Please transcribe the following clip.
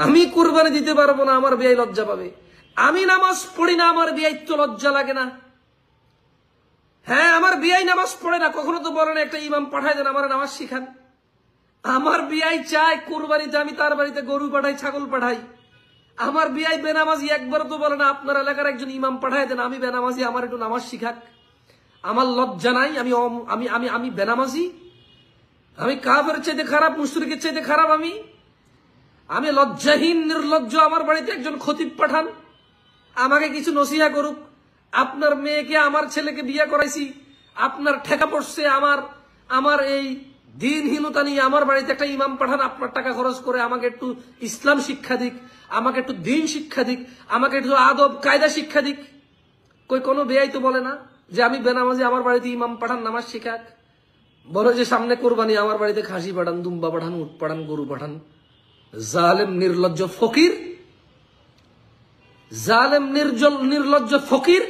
আমি কুরবানি দিতে পারবো না, আমার বিয়াই লজ্জা পাবে। আমি নামাজ পড়ি না, আমার বিয়াই তো লজ্জা লাগে না? হ্যাঁ, আমার বিয়াই নামাজ পড়ে না, কখনো তো বলে না একটা ইমাম পাঠায় দেন আমার নামাজ শিখান। আমার বিয়াই চায় কুরবানিতে আমি তার বাড়িতে গরু পাঠাই, ছাগল পাঠাই। আমার বিয়াই বেনামাজি, একবার তো বলে না আপনার এলাকার একজন ইমাম পাঠায় দেন আমি বেনামাজি, আমার একটু নামাজ শিখাক। আমার লজ্জা নাই? আমি আমি আমি আমি বেনামাজি? আমি কাফের চাইতে খারাপ, মুশরিকের চাইতে খারাপ? আমি লজ্জাহীন, নির্লজ্জ। আমার বাড়িতে একজন খতিব পাঠান, আমাকে কিছু নসিহা করুক। আপনার মেয়েকে আমার ছেলেকে বিয়ে করাইছি, আপনার ঠেকা পড়ছে আমার এই দিনহীনতা নিয়ে আমার বাড়িতে একটা ইমাম পাঠান, আপনার টাকা খরচ করে আমাকে একটু ইসলাম শিক্ষা দিক, আমাকে একটু দিন শিক্ষা দিক, আমাকে একটু আদব কায়দা শিক্ষা দিক। কোনো বেয়াই তো বলে না যে আমি বেনামাজি, আমার বাড়িতে ইমাম পাঠান নামাজ শিখাক। বলে যে সামনে কোরবানি, আমার বাড়িতে খাসি পাঠান, দুম্বা পাঠান, উট পাঠান, গরু পাঠান। জালেম নির্লজ্জ ফকির, জালেম নির্লজ্জ ফকির।